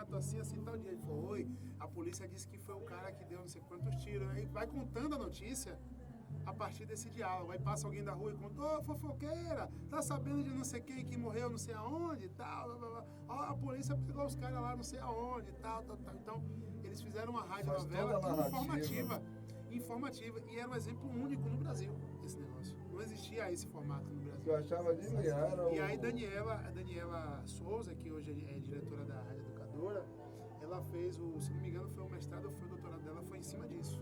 assassinato, assim, tal dia. Ele foi, a polícia disse que foi o cara que deu não sei quantos tiros. Aí vai contando a notícia a partir desse diálogo. Aí passa alguém da rua e conta, ô, fofoqueira, tá sabendo de não sei quem que morreu não sei aonde e tal, blá, blá, blá. Ó, a polícia pegou os caras lá não sei aonde e tal. Então, eles fizeram uma radionovela informativa, e era um exemplo único no Brasil, esse negócio. Não existia esse formato no Brasil. Eu achava linear. E aí a Daniela Souza, que hoje é diretora da Rádio Educadora, ela fez se não me engano, foi o mestrado ou foi o doutorado dela, foi em cima disso.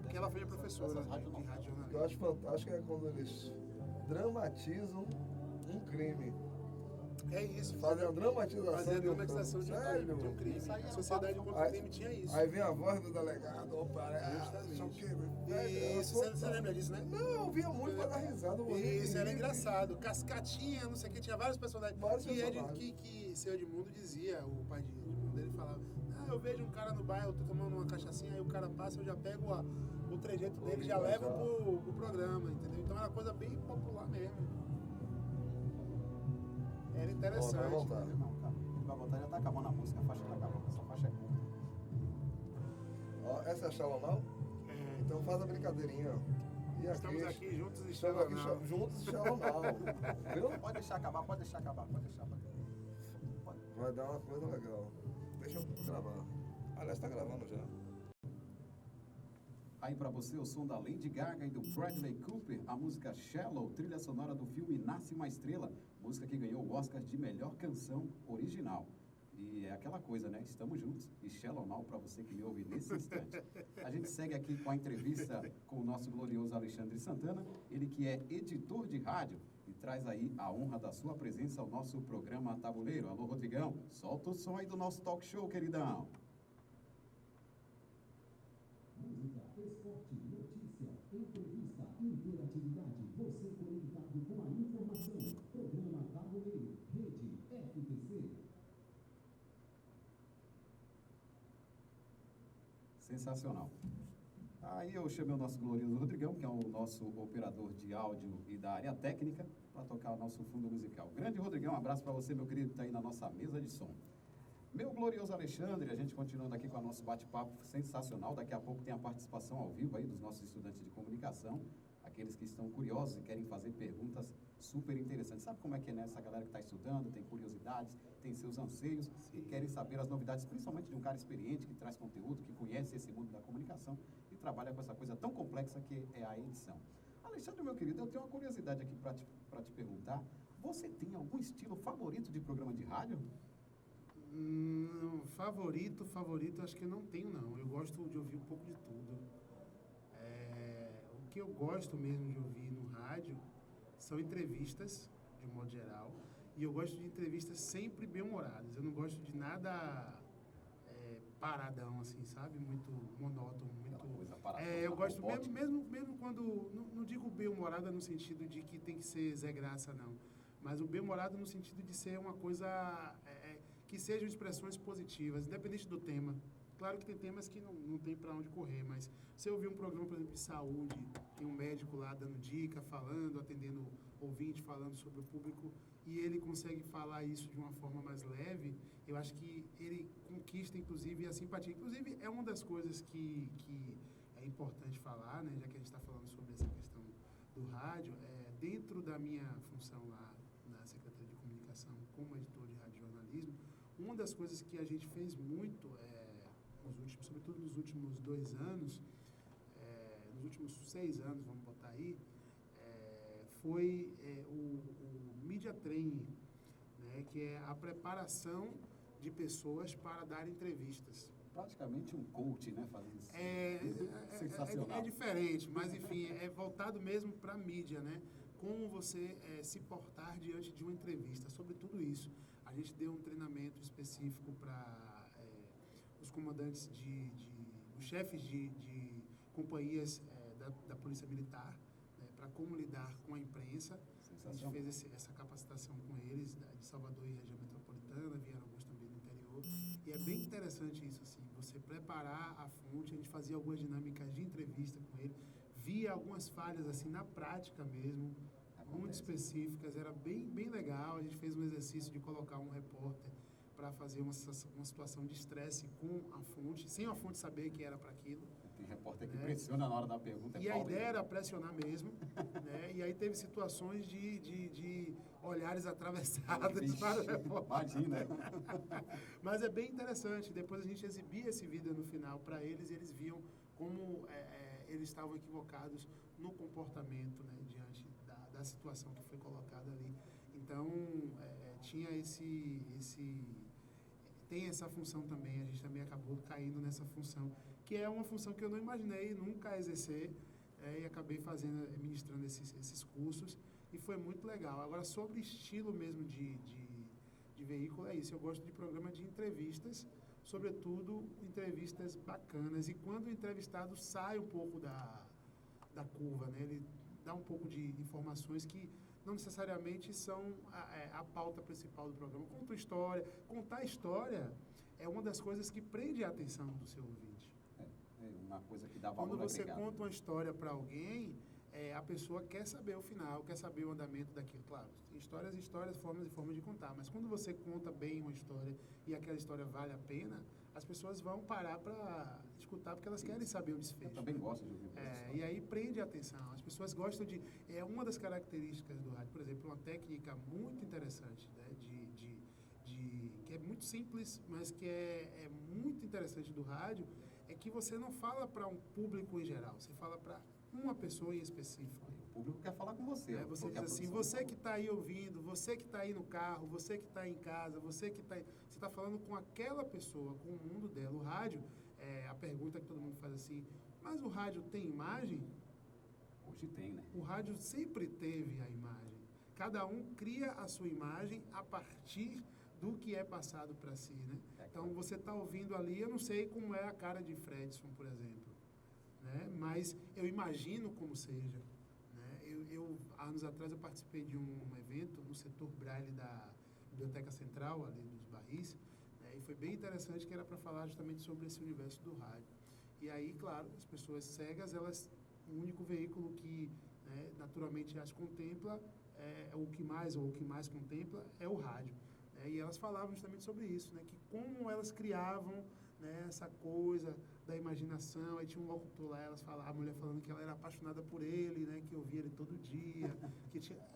Porque ela foi a professora de rádio jornalismo. O que eu acho fantástico é quando eles dramatizam um crime. É isso. Fazer a dramatização de um crime. A Sociedade contra o Crime tinha isso. Aí vem a voz do delegado, opa, isso, você lembra disso, né? Não, eu via muito pra dar risada. Isso, era engraçado. Cascatinha, não sei o que, tinha vários personagens. Que seu Edmundo dizia, o pai de Edmundo, ele falava, eu vejo um cara no bairro, eu tô tomando uma cachaçinha, aí o cara passa, eu já pego o trejeito dele, já levo pro programa, entendeu? Então era uma coisa bem popular mesmo. Era interessante. Vai voltar. Não, calma. Ele vai voltar, já tá acabando a música, a faixa tá acabando, essa faixa é curta. Ó, essa é a Shalom Now? É. Então faz a brincadeirinha, ó. E estamos aqui juntos e Estamos aqui juntos e Shalom Now. Viu? Pode deixar acabar, pode deixar. Vai dar uma coisa legal. Deixa eu gravar. Aliás, tá gravando já. Aí pra você o som da Lady Gaga e do Bradley Cooper, a música Shallow, trilha sonora do filme Nasce uma Estrela, música que ganhou o Oscar de melhor canção original. E é aquela coisa, né? Estamos juntos e Shallow Now pra você que me ouve nesse instante. A gente segue aqui com a entrevista com o nosso glorioso Alexandre Santana, ele que é editor de rádio e traz aí a honra da sua presença ao nosso programa Tabuleiro. Alô, Rodrigão, solta o som aí do nosso talk show, queridão. Música, esporte, notícia, entrevista, interatividade. Você conectado com a informação. Programa Tabuleiro, Rede FTC. Sensacional. Aí eu chamei o nosso glorioso Rodrigão, que é o nosso operador de áudio e da área técnica, para tocar o nosso fundo musical. Grande Rodrigão, um abraço para você, meu querido, que está aí na nossa mesa de som. Meu glorioso Alexandre, a gente continuando aqui com o nosso bate-papo sensacional. Daqui a pouco tem a participação ao vivo aí dos nossos estudantes de comunicação, aqueles que estão curiosos e querem fazer perguntas super interessantes. Sabe como é que é, né? Essa galera que está estudando, tem curiosidades, tem seus anseios e querem saber as novidades, principalmente de um cara experiente, que traz conteúdo, que conhece esse mundo da comunicação e trabalha com essa coisa tão complexa que é a edição. Alexandre, meu querido, eu tenho uma curiosidade aqui para te perguntar. Você tem algum estilo favorito de programa de rádio? Favorito, acho que eu não tenho, não. Eu gosto de ouvir um pouco de tudo. O que eu gosto mesmo de ouvir no rádio são entrevistas, de um modo geral, e eu gosto de entrevistas sempre bem-humoradas. Eu não gosto de nada paradão, assim, sabe? Muito monótono, muito... Coisa paradão, eu gosto, mesmo quando... Não digo bem-humorada no sentido de que tem que ser Zé Graça, não. Mas o bem-humorado no sentido de ser uma coisa... que sejam expressões positivas, independente do tema. Claro que tem temas que não tem para onde correr, mas se eu ouvir um programa, por exemplo, de saúde, tem um médico lá dando dica, falando, atendendo ouvinte, falando sobre o público, e ele consegue falar isso de uma forma mais leve, eu acho que ele conquista, inclusive, a simpatia. Inclusive, é uma das coisas que é importante falar, né, já que a gente está falando sobre essa questão do rádio, dentro da minha função lá na Secretaria de Comunicação, como editor de rádio jornalismo, uma das coisas que a gente fez muito, sobretudo nos últimos 2 anos, nos últimos 6 anos, vamos botar aí, foi o Media Training, né, que é a preparação de pessoas para dar entrevistas. Praticamente um coach, né? Fazendo isso. Sensacional. É diferente, mas enfim, é voltado mesmo para a mídia, né? Como você se portar diante de uma entrevista, sobre tudo isso. A gente deu um treinamento específico para os comandantes os chefes de companhias da Polícia Militar, né, para como lidar com a imprensa. A gente fez essa capacitação com eles, de Salvador e região metropolitana, vieram alguns também do interior. E é bem interessante isso, assim, você preparar a fonte. A gente fazia algumas dinâmicas de entrevista com ele, via algumas falhas assim na prática mesmo, muito específicas, era bem legal. A gente fez um exercício de colocar um repórter para fazer uma situação de estresse com a fonte, sem a fonte saber que era para aquilo. Tem repórter que pressiona na hora da pergunta. E a ideia era pressionar mesmo, né? E aí teve situações de olhares atravessados. Vixe, para o repórter. imagina. Mas é bem interessante. Depois a gente exibia esse vídeo no final para eles e eles viam como eles estavam equivocados no comportamento, né, diante da situação que foi colocada ali. Então, tinha tem essa função também, a gente também acabou caindo nessa função, que é uma função que eu não imaginei nunca exercer, e acabei ministrando esses cursos, e foi muito legal. Agora, sobre estilo mesmo de veículo, é isso, eu gosto de programa de entrevistas, sobretudo entrevistas bacanas, e quando o entrevistado sai um pouco da curva, né, ele dá um pouco de informações que não necessariamente são a pauta principal do programa. Contar história é uma das coisas que prende a atenção do seu ouvinte. É uma coisa que dá valor Quando você agregado. conta uma história para alguém, a pessoa quer saber o final, quer saber o andamento daquilo. Claro, histórias, formas e formas de contar, mas quando você conta bem uma história e aquela história vale a pena, as pessoas vão parar para escutar porque elas querem saber o desfecho. Eu também gosto de ouvir E aí prende a atenção. As pessoas gostam de... É uma das características do rádio, por exemplo, uma técnica muito interessante, né, que é muito simples, mas que é muito interessante do rádio, é que você não fala para um público em geral, você fala para uma pessoa em específico. O público quer falar com você. Você diz assim, você que está aí ouvindo, você que está aí no carro, você que está em casa, você está falando com aquela pessoa, com o mundo dela. O rádio, a pergunta que todo mundo faz assim, mas o rádio tem imagem? Hoje tem, né? O rádio sempre teve a imagem. Cada um cria a sua imagem a partir do que é passado para si, né? Então, você está ouvindo ali, eu não sei como é a cara de Fredson, por exemplo, né? Mas eu imagino como seja. Anos atrás, eu participei de um evento no setor Braille da Biblioteca Central, ali dos Barris, né? E foi bem interessante, que era para falar justamente sobre esse universo do rádio. E aí, claro, as pessoas cegas, o único veículo que, né, naturalmente as contempla, o que mais contempla é o rádio. E elas falavam justamente sobre isso, né, que como elas criavam, né, essa coisa da imaginação. Aí tinha um locutor lá, a mulher falando que ela era apaixonada por ele, né, que ouvia ele todo dia,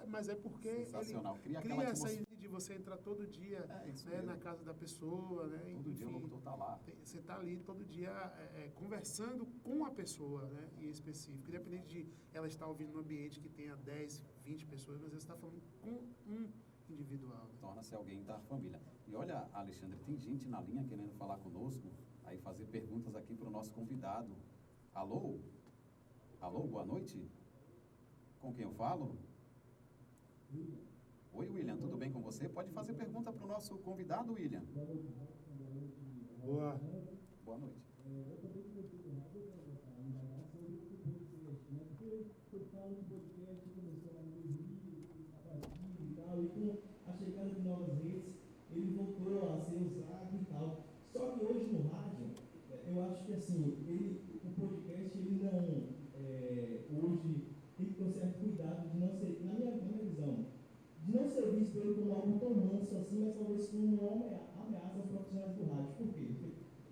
mas é porque sensacional. Ele cria essa ideia de você entrar todo dia, né, na casa da pessoa, né, todo dia o locutor está lá. Você está ali todo dia conversando com a pessoa, né, em específico, independente de ela estar ouvindo num ambiente que tenha 10, 20 pessoas, mas você está falando com um individual. Né? Torna-se alguém da família. E olha, Alexandre, tem gente na linha querendo falar conosco, aí fazer perguntas aqui para o nosso convidado. Alô? Alô, boa noite? Com quem eu falo? Oi, William, tudo bem com você? Pode fazer pergunta para o nosso convidado, William. Boa. Boa noite. E com a chegada de novas redes, ele voltou a ser usado e tal. Só que hoje no rádio, eu acho que assim, o podcast, ele não, hoje, tem que ter um certo cuidado de não ser, na minha visão, de não ser visto ele como algo tão manso assim, mas talvez como uma ameaça aos profissionais do rádio. Por quê?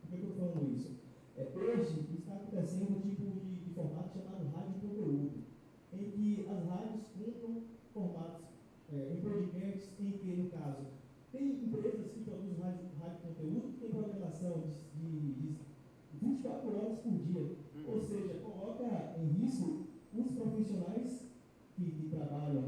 Por que eu estou falando isso? Hoje está acontecendo um tipo de formato chamado rádio conteúdo, em que as rádios contam formatos em podcasts, em que, no caso, tem empresas que produzem rádio conteúdo que tem programação de 24 horas por dia. Ou seja, coloca em risco os profissionais que trabalham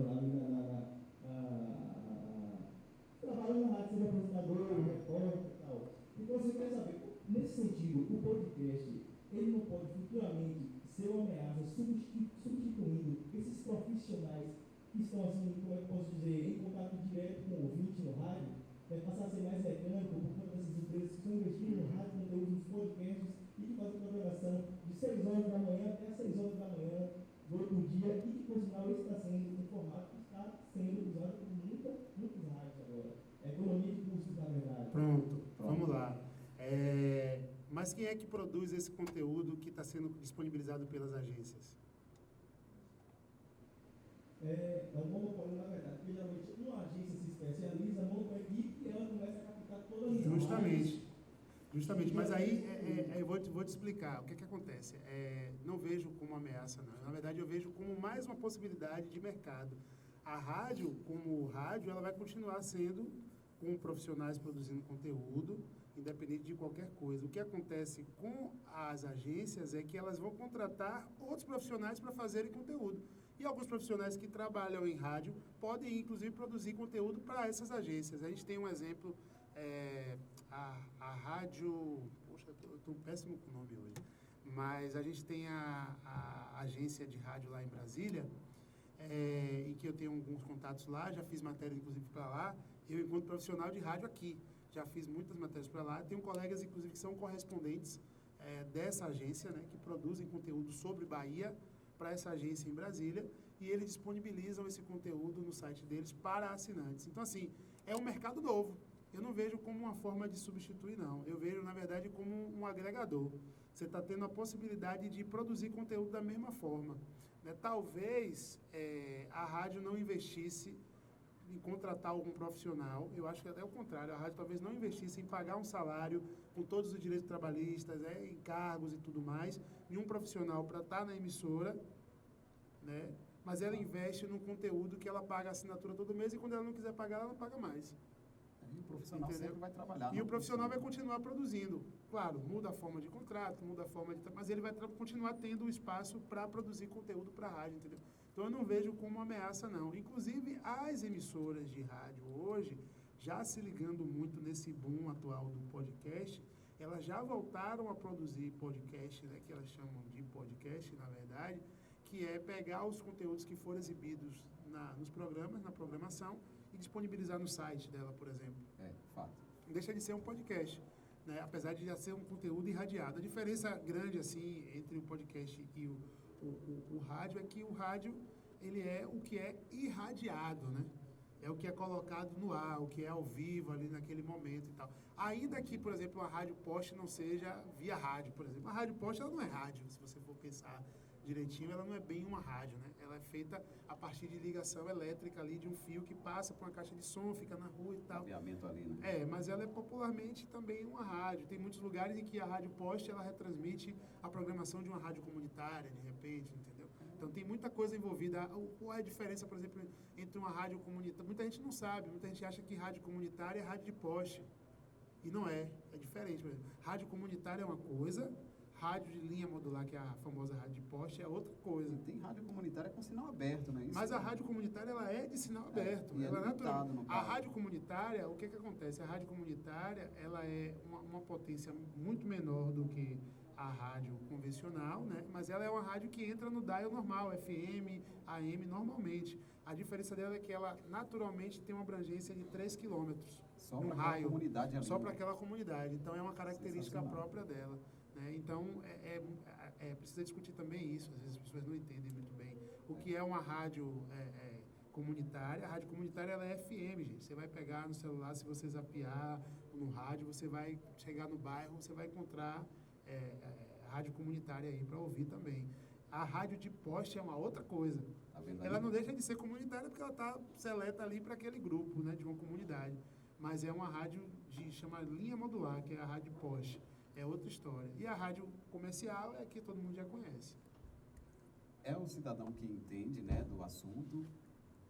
trabalham na rádio, seja apresentador, repórter e tal. Então, você quer saber, nesse sentido, o podcast, ele não pode futuramente ser uma ameaça substituindo esses profissionais que estão, assim, como é que eu posso dizer, em contato direto com o ouvinte no rádio, passar a ser mais mecânico por conta dessas empresas que estão investindo no rádio, conteúdo nos podcasts e que fazem programação de 6 horas da manhã até 6 horas da manhã do outro dia, e que, por sinal, esse está sendo um formato que está sendo usado por muitos rádios agora. É economia de custos, na verdade. Pronto. Vamos lá. Mas quem é que produz esse conteúdo que está sendo disponibilizado pelas agências? É um monopólio, na verdade, porque geralmente uma agência se especializa, monta uma equipe e ela começa a captar todas as Justamente, mas aí eu vou te explicar o que acontece. Não vejo como ameaça, não. Na verdade, eu vejo como mais uma possibilidade de mercado. A rádio, como rádio, ela vai continuar sendo com profissionais produzindo conteúdo, independente de qualquer coisa. O que acontece com as agências é que elas vão contratar outros profissionais para fazerem conteúdo. E alguns profissionais que trabalham em rádio podem, inclusive, produzir conteúdo para essas agências. A gente tem um exemplo, a rádio... Poxa, eu estou péssimo com o nome hoje. Mas a gente tem a agência de rádio lá em Brasília, em que eu tenho alguns contatos lá, já fiz matéria, inclusive, para lá. Eu, enquanto profissional de rádio aqui, já fiz muitas matérias para lá. Tenho colegas, inclusive, que são correspondentes dessa agência, né, que produzem conteúdo sobre Bahia para essa agência em Brasília, e eles disponibilizam esse conteúdo no site deles para assinantes. Então, assim, é um mercado novo. Eu não vejo como uma forma de substituir, não. Eu vejo, na verdade, como um agregador. Você está tendo a possibilidade de produzir conteúdo da mesma forma, né? Talvez a rádio não investisse em contratar algum profissional. Eu acho que até o contrário, a rádio talvez não investisse em pagar um salário com todos os direitos trabalhistas, encargos e tudo mais, em um profissional para estar na emissora, né? Mas ela investe num conteúdo que ela paga a assinatura todo mês, e quando ela não quiser pagar, ela não paga mais. E o profissional sempre vai trabalhar. E o profissional vai continuar produzindo. Claro, muda a forma de contrato, muda a forma de... Mas ele vai continuar tendo o espaço para produzir conteúdo para a rádio, entendeu? Então, eu não vejo como uma ameaça, não. Inclusive, as emissoras de rádio hoje, já se ligando muito nesse boom atual do podcast, elas já voltaram a produzir podcast, né, que elas chamam de podcast, na verdade, que é pegar os conteúdos que foram exibidos nos programas, na programação, e disponibilizar no site dela, por exemplo. Fato. Deixa de ser um podcast, né, apesar de já ser um conteúdo irradiado. A diferença grande, assim, entre o podcast e o rádio é que o rádio, ele é o que é irradiado, né? É o que é colocado no ar, o que é ao vivo ali naquele momento e tal. Ainda que, por exemplo, a rádio post não seja via rádio, por exemplo. A rádio post, ela não é rádio, se você for pensar direitinho, ela não é bem uma rádio, né? Ela é feita a partir de ligação elétrica ali, de um fio que passa por uma caixa de som, fica na rua e tal. Mapeamento ali, né? Mas ela é popularmente também uma rádio. Tem muitos lugares em que a rádio post, ela retransmite a programação de uma rádio comunitária, de repente, entendeu? Então, tem muita coisa envolvida. Qual é a diferença, por exemplo, entre uma rádio comunitária? Muita gente não sabe, muita gente acha que rádio comunitária é rádio de poste. E não é diferente. Por exemplo, rádio comunitária é uma coisa, rádio de linha modular, que é a famosa rádio de poste, é outra coisa. Tem rádio comunitária com sinal aberto, né? Mas a rádio comunitária, ela é de sinal aberto. E ela é limitado, no a caso. rádio comunitária, o que acontece? A rádio comunitária, ela é uma potência muito menor do que a rádio convencional, né? Mas ela é uma rádio que entra no dial normal, FM, AM, normalmente. A diferença dela é que ela, naturalmente, tem uma abrangência de 3 quilômetros. Só para aquela comunidade ali. Só para aquela comunidade. Então, é uma característica própria dela. Né? Então, precisa discutir também isso. Às vezes as pessoas não entendem muito bem o que é uma rádio comunitária. A rádio comunitária, ela é FM, gente. Você vai pegar no celular, se você zapear no rádio, você vai chegar no bairro, você vai encontrar rádio comunitária aí para ouvir também. A rádio de poste é uma outra coisa. Tá vendo aí? Ela não deixa de ser comunitária porque ela está seleta ali para aquele grupo, né, de uma comunidade. Mas é uma rádio chama linha modular, que é a rádio poste. É outra história. E a rádio comercial é que todo mundo já conhece. É o cidadão que entende, né, do assunto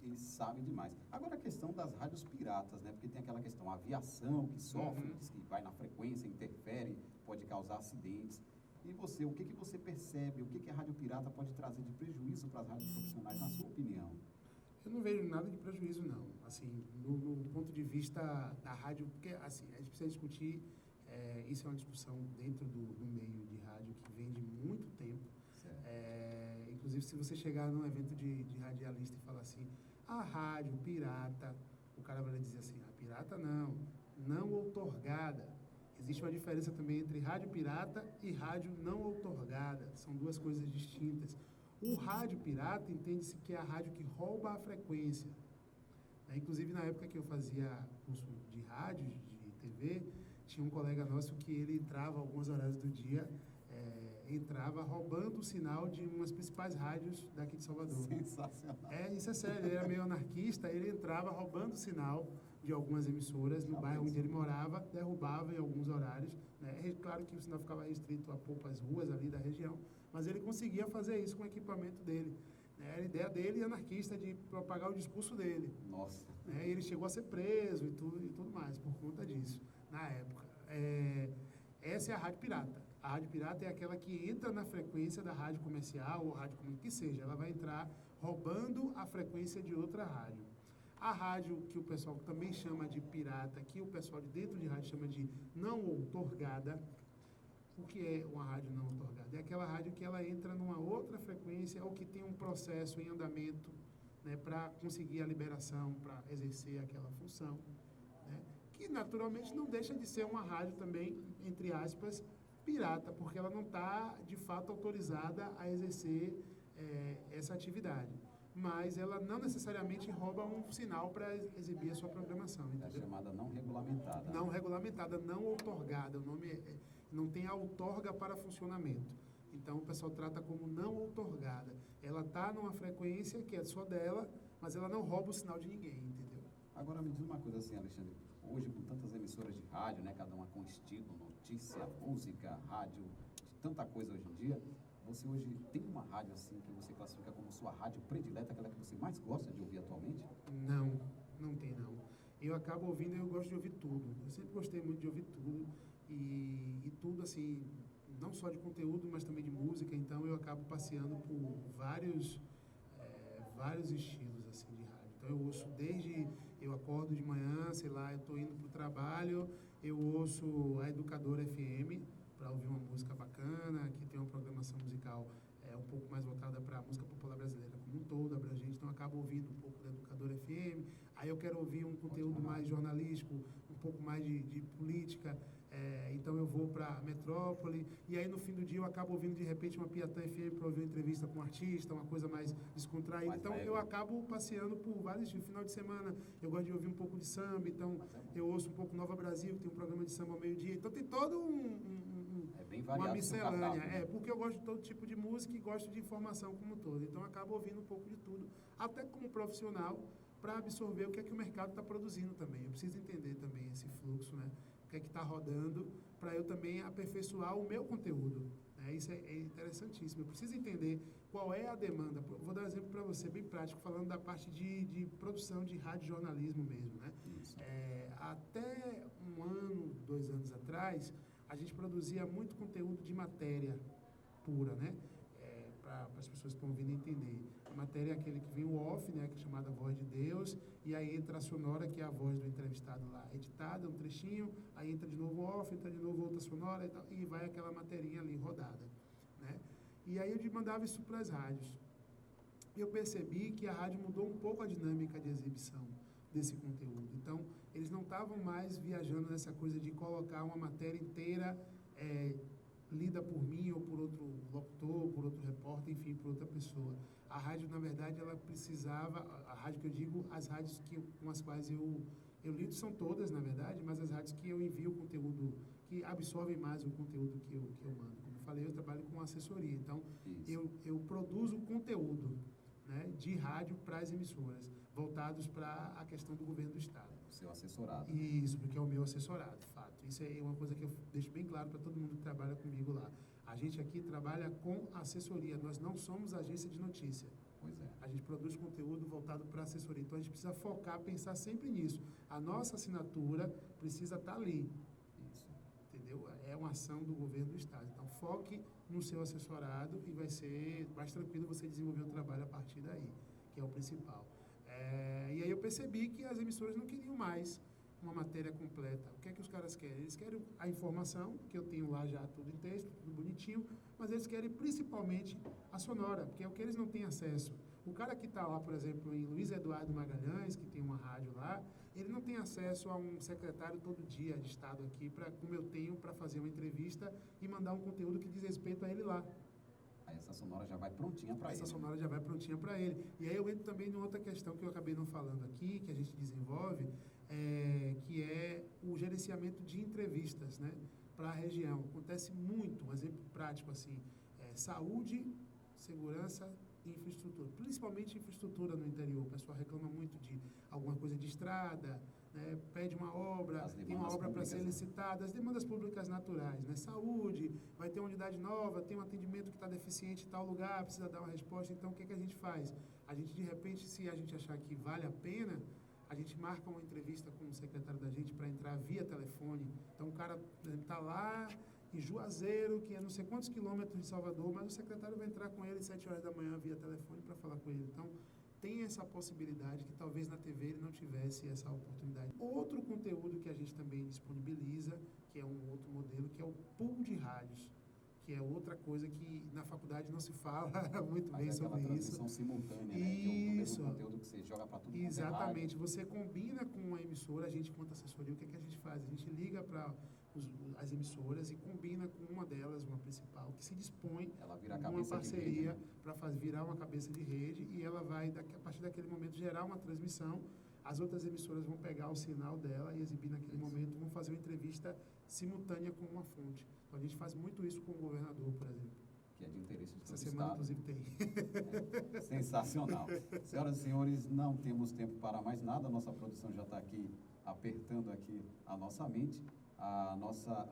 e sabe demais. Agora, a questão das rádios piratas, né, porque tem aquela questão, a aviação que sofre, diz que vai na frequência, interfere, pode causar acidentes. E você, o que você percebe, o que a rádio pirata pode trazer de prejuízo para as rádios profissionais, na sua opinião? Eu não vejo nada de prejuízo, não. Assim, no ponto de vista da rádio, porque assim, a gente precisa discutir, isso é uma discussão dentro do meio de rádio que vem de muito tempo. Inclusive, se você chegar num evento de radialista e falar assim, a rádio pirata, o cara vai dizer assim, a pirata não outorgada. Existe uma diferença também entre rádio pirata e rádio não outorgada. São duas coisas distintas. O rádio pirata entende-se que é a rádio que rouba a frequência. Inclusive, na época que eu fazia curso de rádio, de TV, tinha um colega nosso que ele entrava alguns horários do dia, entrava roubando o sinal de umas principais rádios daqui de Salvador. Sensacional. Isso é sério, ele era meio anarquista, ele entrava roubando o sinal de algumas emissoras no bairro onde ele morava, derrubava em alguns horários, né? É claro que o sinal ficava restrito a poucas ruas ali da região, mas ele conseguia fazer isso com o equipamento dele, né? Era a ideia dele, anarquista, de propagar o discurso dele. Nossa. Né? E ele chegou a ser preso e tudo mais por conta disso, na época. Essa é a rádio pirata. A rádio pirata é aquela que entra na frequência da rádio comercial ou rádio comunitária, que seja, ela vai entrar roubando a frequência de outra rádio. A rádio que o pessoal também chama de pirata, que o pessoal de dentro de rádio chama de não outorgada. O que é uma rádio não outorgada? É aquela rádio que ela entra numa outra frequência ou que tem um processo em andamento, né, para conseguir a liberação, para exercer aquela função, né, que naturalmente não deixa de ser uma rádio também, entre aspas, pirata, porque ela não está, de fato, autorizada a exercer essa atividade. Mas ela não necessariamente rouba um sinal para exibir a sua programação. É a chamada não regulamentada. Não regulamentada, não outorgada. O nome não tem a outorga para funcionamento. Então, o pessoal trata como não outorgada. Ela está numa frequência que é só dela, mas ela não rouba o sinal de ninguém, entendeu? Agora, me diz uma coisa assim, Alexandre. Hoje, com tantas emissoras de rádio, né, cada uma com estilo, notícia, música, rádio, tanta coisa hoje em dia, você hoje tem uma rádio assim que você classifica como sua rádio predileta, aquela que você mais gosta de ouvir atualmente? Não tem não. Eu acabo ouvindo, eu gosto de ouvir tudo. Eu sempre gostei muito de ouvir tudo e tudo assim, não só de conteúdo, mas também de música. Então eu acabo passeando por vários estilos assim de rádio. Então eu ouço eu acordo de manhã, sei lá, eu estou indo para o trabalho, eu ouço a Educadora FM para ouvir uma música bacana, que tem uma programação musical um pouco mais voltada para a música popular brasileira como um todo, abrangente, então eu acabo ouvindo um pouco da Educadora FM, aí eu quero ouvir um conteúdo mais jornalístico, um pouco mais de política, então eu vou para a Metrópole, e aí no fim do dia eu acabo ouvindo de repente uma Piatã FM para ouvir uma entrevista com um artista, uma coisa mais descontraída, então eu acabo passeando por vários dias. No final de semana eu gosto de ouvir um pouco de samba, então eu ouço um pouco Nova Brasil, que tem um programa de samba ao meio-dia, então tem todo uma miscelânea, porque eu gosto de todo tipo de música e gosto de informação como um todo, então eu acabo ouvindo um pouco de tudo, até como profissional, para absorver o que é que o mercado está produzindo também. Eu preciso entender também esse fluxo, né? O que é que está rodando, para eu também aperfeiçoar o meu conteúdo. Né? Isso é interessantíssimo. Eu preciso entender qual é a demanda. Vou dar um exemplo para você, bem prático, falando da parte de produção de radiojornalismo mesmo. Né? Até 1 ano, 2 anos atrás, a gente produzia muito conteúdo de matéria pura, né? Para as pessoas que estão ouvindo entender. A matéria é aquele que vem o off, né, que é chamada Voz de Deus, e aí entra a sonora, que é a voz do entrevistado lá, editada, um trechinho, aí entra de novo off, entra de novo outra sonora e tal, e vai aquela materinha ali rodada, né? E aí eu mandava isso para as rádios. E eu percebi que a rádio mudou um pouco a dinâmica de exibição desse conteúdo. Então, eles não estavam mais viajando nessa coisa de colocar uma matéria inteira lida por mim ou por outro locutor, por outro repórter, enfim, por outra pessoa. A rádio, na verdade, ela precisava, a rádio que eu digo, as rádios com as quais eu lido são todas, na verdade, mas as rádios que eu envio o conteúdo, que absorvem mais o conteúdo que eu mando. Como eu falei, eu trabalho com assessoria, então eu produzo conteúdo, né, de rádio para as emissoras, voltados para a questão do governo do Estado. O seu assessorado. Isso, porque é o meu assessorado, fato. Isso é uma coisa que eu deixo bem claro para todo mundo que trabalha comigo lá. A gente aqui trabalha com assessoria, nós não somos agência de notícia. Pois é. A gente produz conteúdo voltado para assessoria, então a gente precisa focar, pensar sempre nisso. A nossa assinatura precisa estar ali. Isso. Entendeu? É uma ação do governo do Estado. Então, foque no seu assessorado e vai ser mais tranquilo você desenvolver o trabalho a partir daí, que é o principal. E aí eu percebi que as emissoras não queriam mais uma matéria completa. O que é que os caras querem? Eles querem a informação, que eu tenho lá já tudo em texto, tudo bonitinho, mas eles querem principalmente a sonora, porque é o que eles não têm acesso. O cara que está lá, por exemplo, em Luiz Eduardo Magalhães, que tem uma rádio lá, ele não tem acesso a um secretário todo dia de Estado aqui, como eu tenho para fazer uma entrevista e mandar um conteúdo que diz respeito a ele lá. Aí essa sonora já vai prontinha para ele. Essa sonora já vai prontinha para ele. E aí eu entro também numa outra questão que eu acabei não falando aqui, que a gente desenvolve, que é o gerenciamento de entrevistas, né, para a região. Acontece muito, um exemplo prático assim, saúde, segurança e infraestrutura, principalmente infraestrutura no interior. O pessoal reclama muito de alguma coisa de estrada, né, pede uma obra, As tem uma demandas obra para públicas, ser né? licitada, as demandas públicas naturais, né? Saúde, vai ter uma unidade nova, tem um atendimento que está deficiente em tal lugar, precisa dar uma resposta. Então, o que a gente faz? A gente, de repente, se a gente achar que vale a pena, a gente marca uma entrevista com o secretário da gente para entrar via telefone. Então, o cara está lá em Juazeiro, que é não sei quantos quilômetros de Salvador, mas o secretário vai entrar com ele às 7 horas da manhã via telefone para falar com ele. Então, tem essa possibilidade que talvez na TV ele não tivesse essa oportunidade. Outro conteúdo que a gente também disponibiliza, que é um outro modelo, que é o pool de rádios, que é outra coisa que na faculdade não se fala muito bem Mas é aquela sobre isso. transmissão simultânea, né? Isso. Do mesmo conteúdo que você joga para tudo quanto é Exatamente. rádio. Você combina com uma emissora, a gente, quanto assessoria, o que é que a gente faz? A gente liga para as emissoras e combina com uma delas, uma principal, que se dispõe Ela vira a uma cabeça de parceria rede, né? para virar uma cabeça de rede e ela vai, a partir daquele momento, gerar uma transmissão. As outras emissoras vão pegar o sinal dela e exibir naquele momento, vão fazer uma entrevista simultânea com uma fonte. Então, a gente faz muito isso com o governador, por exemplo. Que é de interesse de todo Essa o semana, Estado. inclusive, tem. É, sensacional. Senhoras e senhores, não temos tempo para mais nada. A nossa produção já está aqui apertando aqui a nossa mente.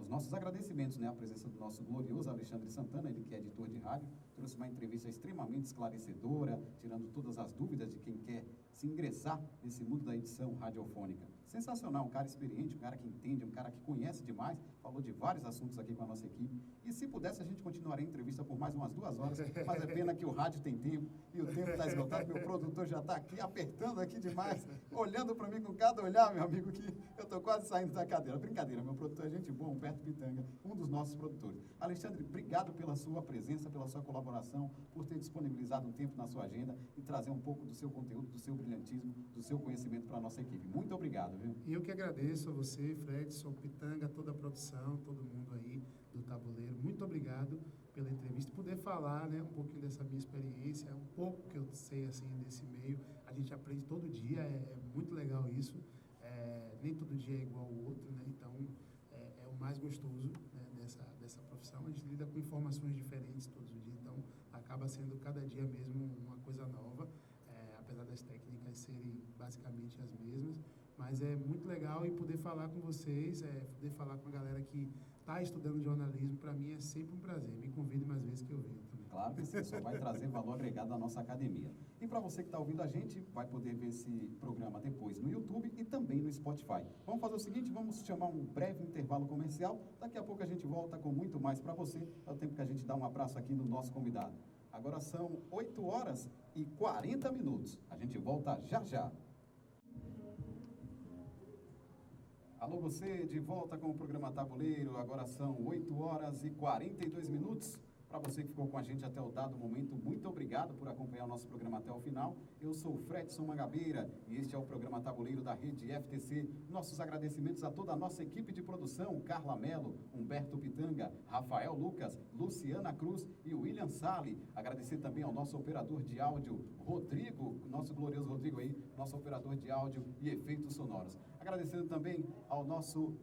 Os nossos agradecimentos, né? A presença do nosso glorioso Alexandre Santana, ele que é editor de rádio, trouxe uma entrevista extremamente esclarecedora, tirando todas as dúvidas de quem quer se ingressar nesse mundo da edição radiofônica. Sensacional, um cara experiente, um cara que entende, um cara que conhece demais, falou de vários assuntos aqui com a nossa equipe. E se pudesse, a gente continuaria a entrevista por mais umas 2 horas, mas é pena que o rádio tem tempo e o tempo está esgotado. Meu produtor já está aqui, apertando aqui demais, olhando para mim com cada olhar, meu amigo, que eu estou quase saindo da cadeira. Brincadeira, meu produtor é gente boa, Humberto Pitanga, um dos nossos produtores. Alexandre, obrigado pela sua presença, pela sua colaboração, por ter disponibilizado um tempo na sua agenda e trazer um pouco do seu conteúdo, do seu brilhantismo, do seu conhecimento para a nossa equipe. Muito obrigado, viu? E eu que agradeço a você, Fredson, Pitanga, toda a produção, todo mundo aí do Tabuleiro. Muito obrigado pela entrevista, poder falar, né, um pouquinho dessa minha experiência, um pouco que eu sei assim desse meio. A gente aprende todo dia, é muito legal isso. Nem todo dia é igual ao outro, né? Então é o mais gostoso, né, dessa profissão. A gente lida com informações diferentes todos os dias, então acaba sendo cada dia mesmo uma coisa nova, apesar das técnicas serem basicamente as mesmas. Mas é muito legal e poder falar com vocês, poder falar com a galera que está estudando jornalismo, para mim é sempre um prazer. Me convide mais vezes que eu venho também. Claro que sim, só vai trazer valor agregado à nossa academia. E para você que está ouvindo a gente, vai poder ver esse programa depois no YouTube e também no Spotify. Vamos fazer o seguinte, vamos chamar um breve intervalo comercial. Daqui a pouco a gente volta com muito mais para você. É o tempo que a gente dá um abraço aqui no nosso convidado. Agora são 8h40. A gente volta já já. Alô, você, de volta com o programa Tabuleiro. Agora são 8h42. Para você que ficou com a gente até o dado momento, muito obrigado por acompanhar o nosso programa até o final. Eu sou o Fredson Mangabeira e este é o programa Tabuleiro da Rede FTC. Nossos agradecimentos a toda a nossa equipe de produção, Carla Mello, Humberto Pitanga, Rafael Lucas, Luciana Cruz e William Sali. Agradecer também ao nosso operador de áudio, Rodrigo, nosso glorioso Rodrigo aí, nosso operador de áudio e efeitos sonoros. Agradecendo também ao nosso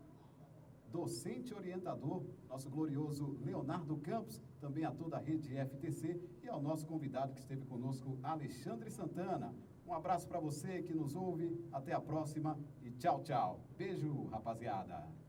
docente orientador, nosso glorioso Leonardo Campos, também a toda a Rede FTC e ao nosso convidado que esteve conosco, Alexandre Santana. Um abraço para você que nos ouve, até a próxima e tchau, tchau. Beijo, rapaziada.